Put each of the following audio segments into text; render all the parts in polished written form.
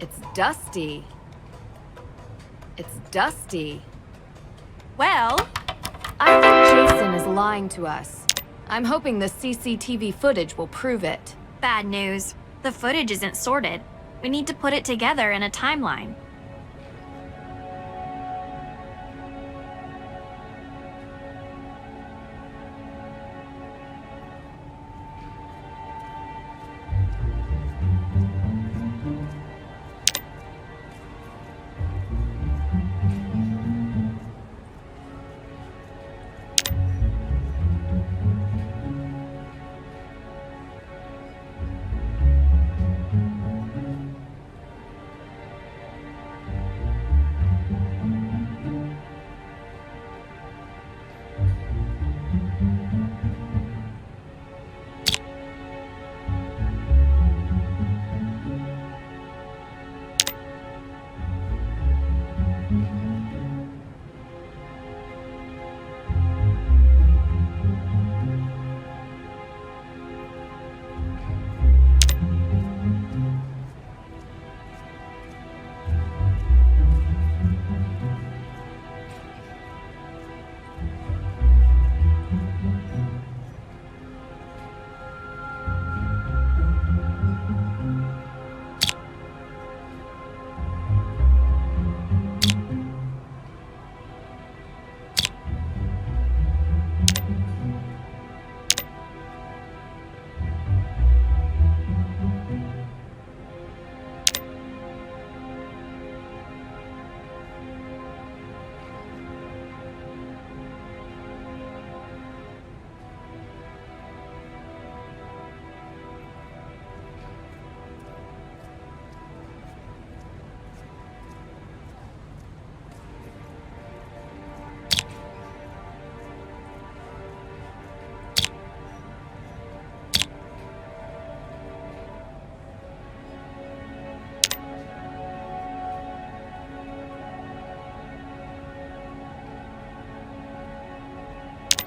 It's dusty. It's dusty. Well, I think Jason is lying to us. I'm hoping the CCTV footage will prove it. bad news. The footage isn't sorted. We need to put it together in a timeline.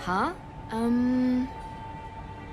Huh? Ugh.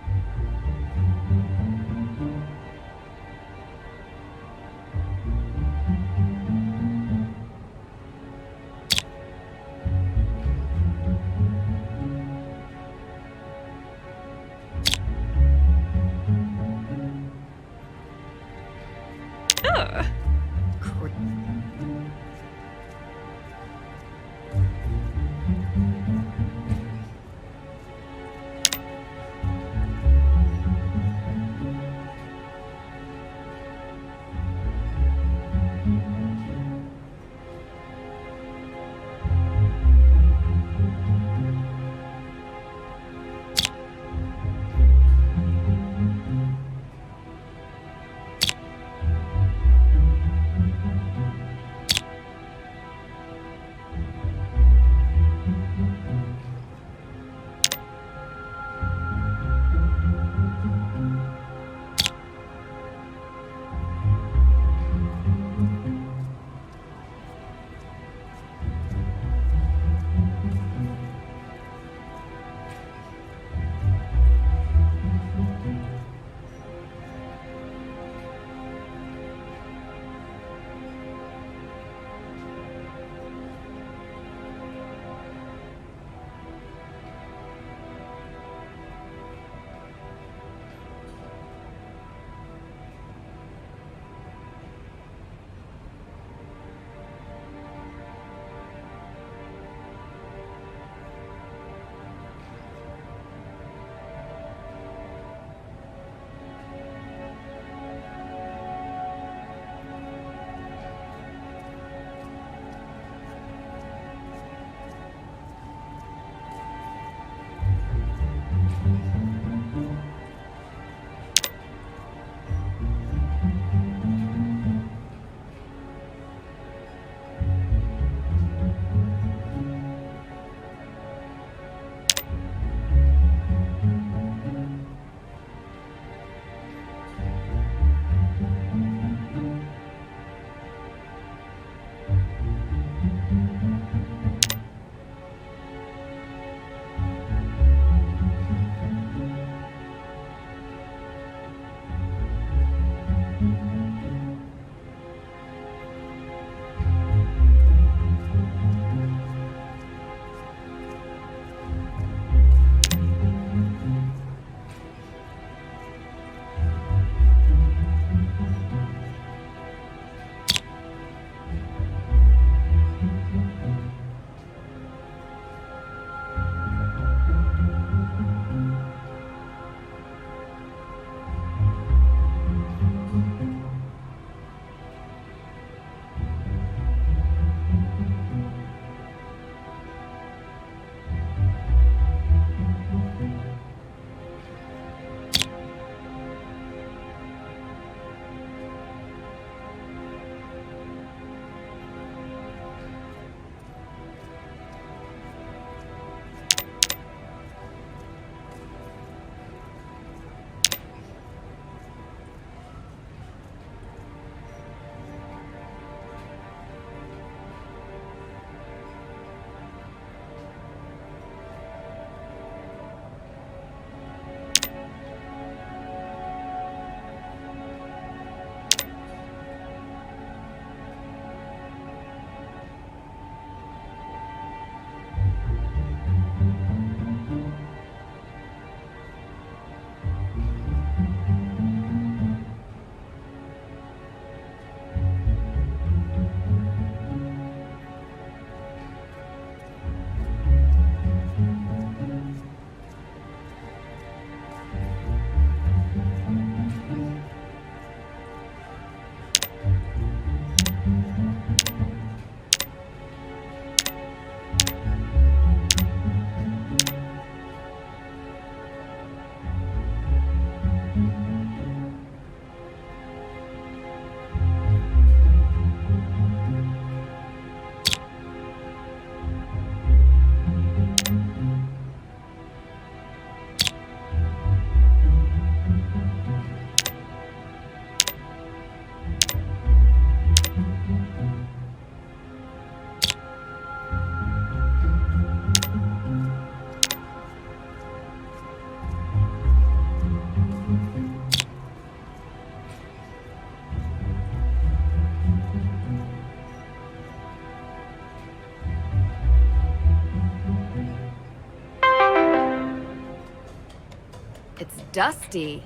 dusty.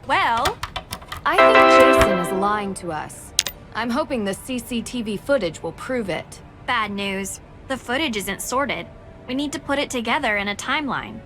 Well, I think Jason is lying to us. I'm hoping the CCTV footage will prove it. bad news. The footage isn't sorted. We need to put it together in a timeline.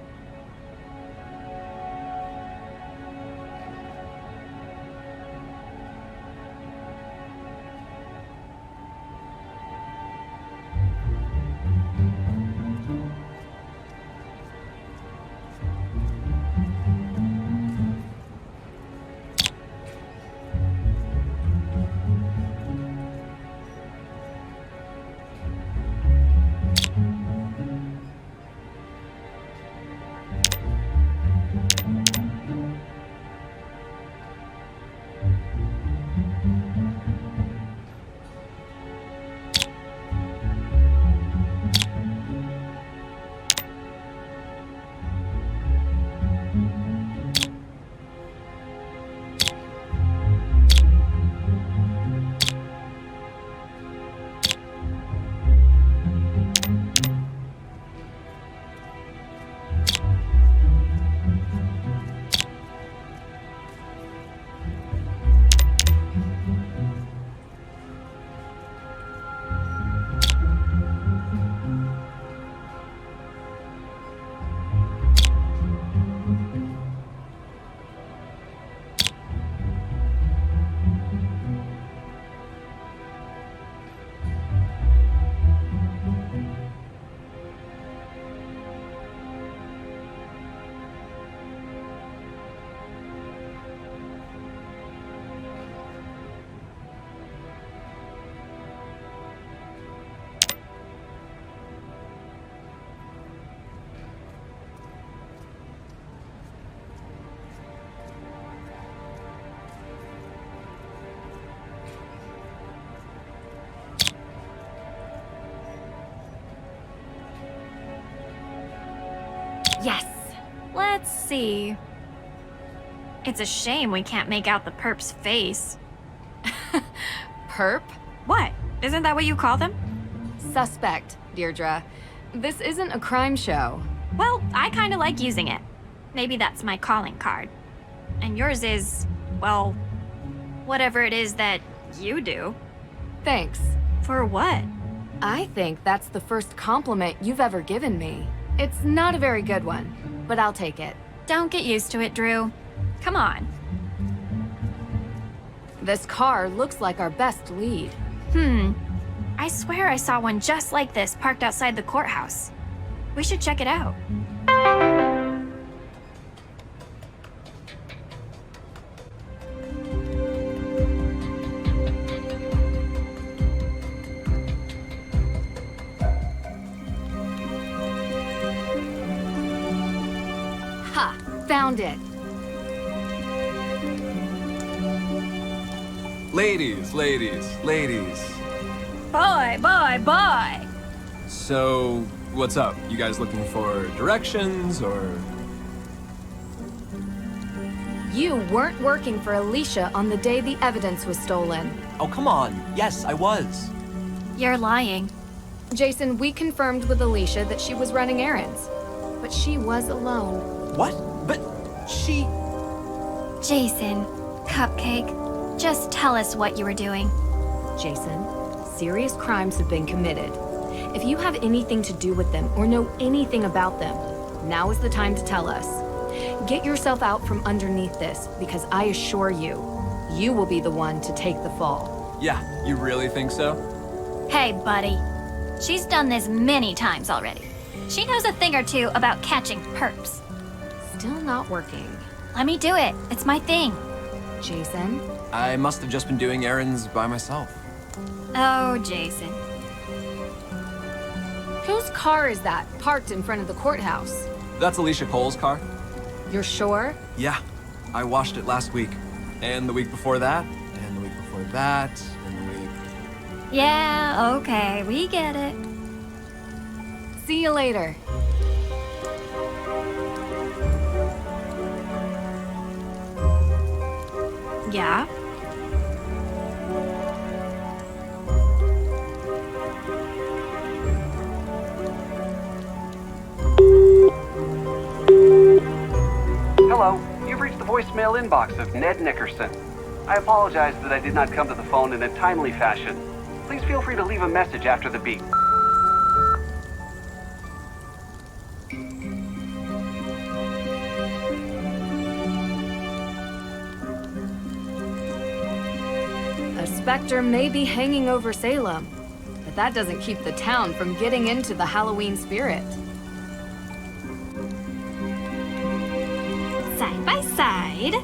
Yes! Let's see. It's a shame we can't make out the perp's face. Perp? What? Isn't that what you call them? Suspect, Deirdre. This isn't a crime show. Well, I kinda like using it. Maybe that's my calling card. And yours is, well, whatever it is that you do. Thanks. For what? I think that's the first compliment you've ever given me. It's not a very good one, but I'll take it. Don't get used to it, Drew. Come on. This car looks like our best lead. I swear I saw one just like this parked outside the courthouse. We should check it out. Ha! Found it! Ladies, ladies, ladies. Boy, boy, boy! So, what's up? You guys looking for directions, or...? You weren't working for Alicia on the day the evidence was stolen. Oh, come on. Yes, I was. You're lying. Jason, we confirmed with Alicia that she was running errands. But she was alone. What? But she... Jason, Cupcake, just tell us what you were doing. Jason, serious crimes have been committed. If you have anything to do with them or know anything about them, now is the time to tell us. Get yourself out from underneath this, because I assure you, you will be the one to take the fall. Yeah, you really think so? Hey, buddy. She's done this many times already. She knows a thing or two about catching perps. Still not working. Let me do it. It's my thing. Jason? I must have just been doing errands by myself. Oh, Jason. Whose car is that, parked in front of the courthouse? That's Alicia Cole's car? You're sure? Yeah, I washed it last week. And the week before that, and the week before that, and the week... Yeah, okay, we get it. See you later. Yeah? voicemail inbox of Ned Nickerson. I apologize that I did not come to the phone in a timely fashion. Please feel free to leave a message after the beep. A specter may be hanging over Salem, but that doesn't keep the town from getting into the Halloween spirit. Side by side.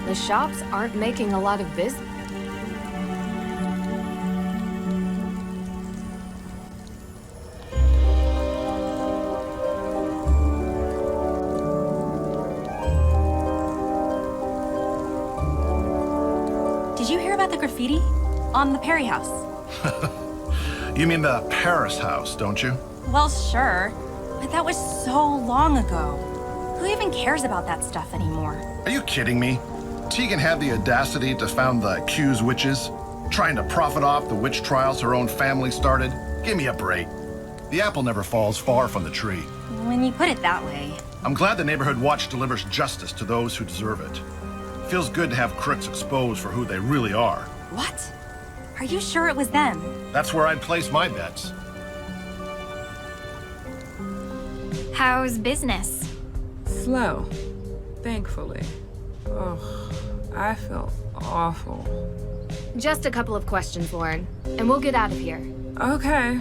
The shops aren't making a lot of business. Did you hear about the graffiti on the Parry house? You mean the Paris house, don't you? Well, sure, but that was so long ago. Who even cares about that stuff anymore? Are you kidding me? Tegan had the audacity to found the accused witches, trying to profit off the witch trials her own family started. Give me a break. The apple never falls far from the tree. When you put it that way. I'm glad the Neighborhood Watch delivers justice to those who deserve it. Feels good to have crooks exposed for who they really are. What? Are you sure it was them? That's where I'd place my bets. How's business? Slow, thankfully. Oh, I feel awful. Just a couple of questions, Lauren, and we'll get out of here. Okay.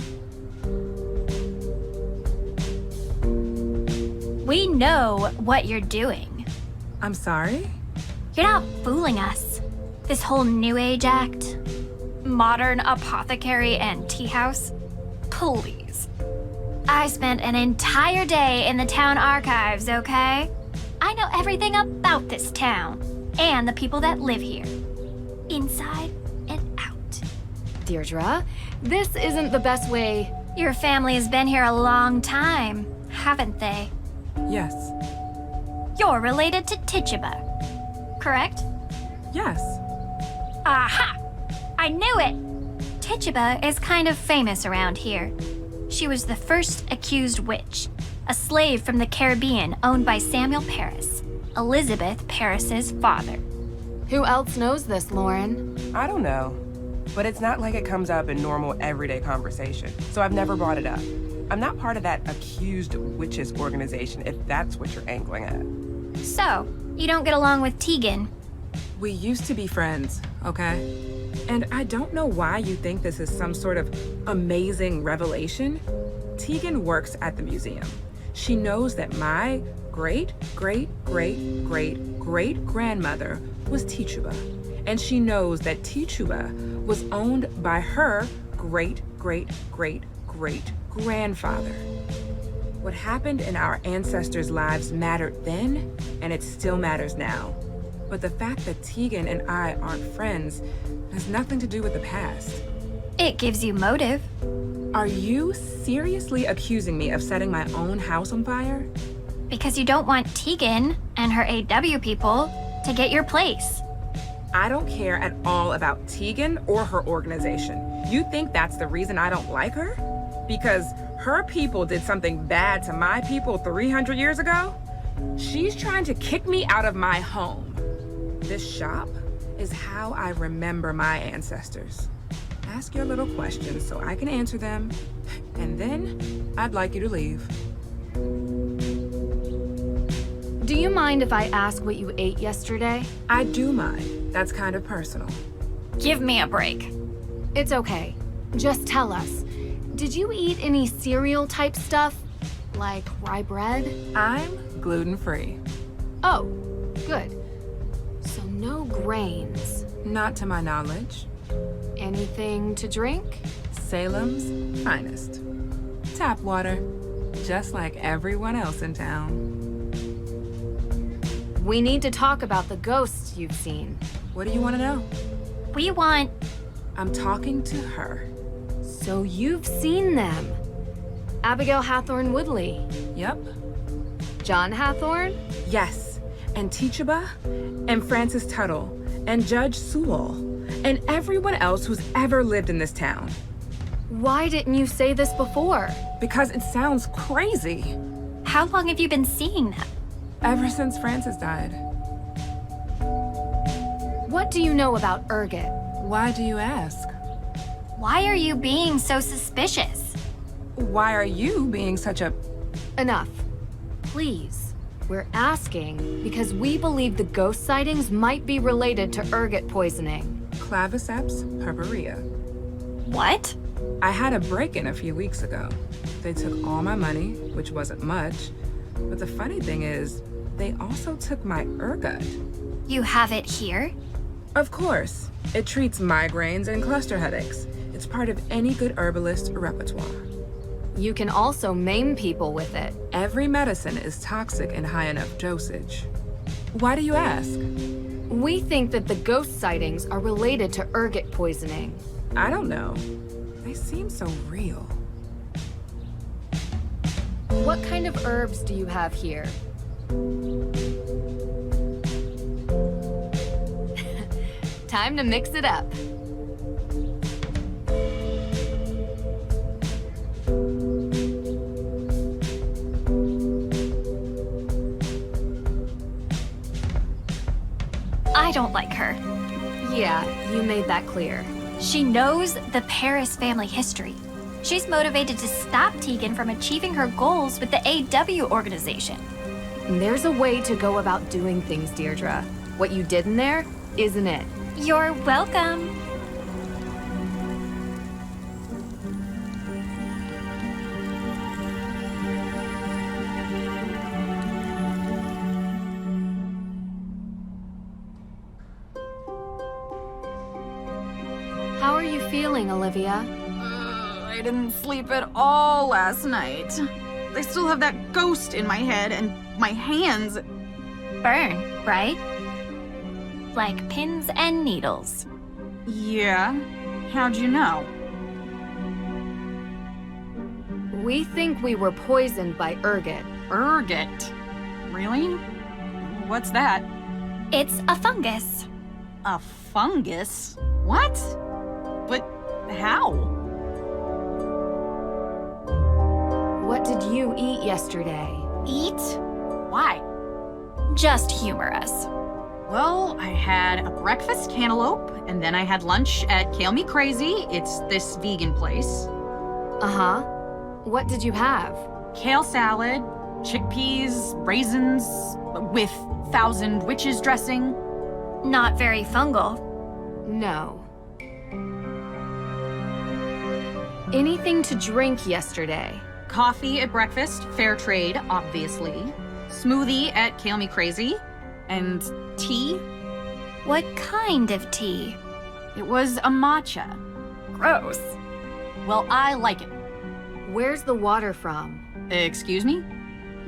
We know what you're doing. I'm sorry? You're not fooling us. This whole New Age act, modern apothecary and tea house, please. I spent an entire day in the town archives, okay? I know everything about this town and the people that live here, inside and out. Deirdre, this isn't the best way. Your family has been here a long time, haven't they? Yes. You're related to Tituba, correct? Yes. Aha! I knew it! Tituba is kind of famous around here. She was the first accused witch, a slave from the Caribbean owned by Samuel Parris, Elizabeth Parris's father. Who else knows this, Lauren? I don't know, but it's not like it comes up in normal everyday conversation, so I've never brought it up. I'm not part of that accused witches organization, if that's what you're angling at. So, you don't get along with Tegan. We used to be friends, okay? And I don't know why you think this is some sort of amazing revelation. Tegan works at the museum. She knows that my great-great-great-great-great-grandmother was Tituba. And she knows that Tituba was owned by her great-great-great-great-grandfather. What happened in our ancestors' lives mattered then, and it still matters now. But the fact that Tegan and I aren't friends has nothing to do with the past. It gives you motive. Are you seriously accusing me of setting my own house on fire? Because you don't want Tegan and her AW people to get your place. I don't care at all about Tegan or her organization. You think that's the reason I don't like her? Because her people did something bad to my people 300 years ago? She's trying to kick me out of my home. This shop is how I remember my ancestors. Ask your little questions so I can answer them, and then I'd like you to leave. Do you mind if I ask what you ate yesterday? I do mind. That's kind of personal. Give me a break. It's okay. Just tell us. Did you eat any cereal type stuff? Like rye bread? I'm gluten-free. Oh, good. So no grains. Not to my knowledge. Anything to drink? Salem's finest. Tap water, just like everyone else in town. We need to talk about the ghosts you've seen. What do you want to know? We want... I'm talking to her. So you've seen them. Abigail Hathorne Woodley. Yep. John Hathorne? Yes. And Tituba, and Frances Tuttle, and Judge Sewell, and everyone else who's ever lived in this Why didn't you say this before? because it sounds crazy. How long have you been seeing them? Ever since Frances died. What do you know about Urgot? Why do you ask? Why are you being so suspicious? Why are you being such a... Enough. Please. We're asking because we believe the ghost sightings might be related to Urgot poisoning. Claviceps purpurea. What? I had a break-in a few weeks ago. They took all my money, which wasn't much. But the funny thing is, they also took my ergot. You have it here? Of course. It treats migraines and cluster headaches. It's part of any good herbalist repertoire. You can also maim people with it. Every medicine is toxic in high enough dosage. Why do you ask? We think that the ghost sightings are related to Urgot poisoning. I don't know. They seem so real. What kind of herbs do you have here? Time to mix it up. I don't like her. Yeah, you made that clear. She knows the Paris family history. She's motivated to stop Tegan from achieving her goals with the AW organization. There's a way to go about doing things, Deirdre. What you did in there isn't it. You're welcome. How are you feeling, Olivia? I didn't sleep at all last night. I still have that ghost in my head and my hands. Burn, right? Like pins and needles. Yeah? How'd you know? We think we were poisoned by Urgot. Ergot. Really? What's that? It's a fungus. A fungus? What? But how? What did you eat yesterday? Eat? Why? Just humor us. Well, I had a breakfast cantaloupe, and then I had lunch at Kale Me Crazy. It's this vegan place. Uh-huh. What did you have? Kale salad, chickpeas, raisins, with 1,000 witches dressing. Not very fungal. No. Anything to drink yesterday? Coffee at breakfast, fair trade, obviously. Smoothie at Kale Me Crazy. And tea? What kind of tea? It was a matcha. Gross. Well, I like it. Where's the water from? Excuse me?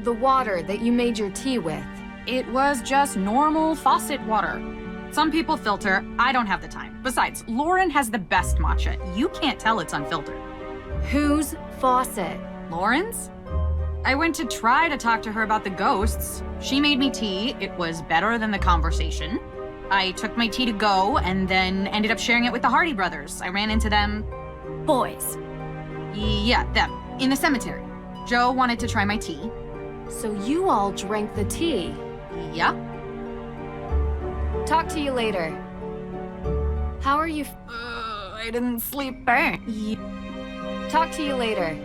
The water that you made your tea with. It was just normal faucet water. Some people filter, I don't have the time. Besides, Lauren has the best matcha. You can't tell it's unfiltered. Whose faucet? Lauren's? I went to try to talk to her about the ghosts. She made me tea. It was better than the conversation. I took my tea to go and then ended up sharing it with the Hardy brothers. I ran into them. Boys. Yeah, them. In the cemetery. Joe wanted to try my tea. So you all drank the tea. Yeah. Talk to you later. How are you? I didn't sleep. Burn. Talk to you later.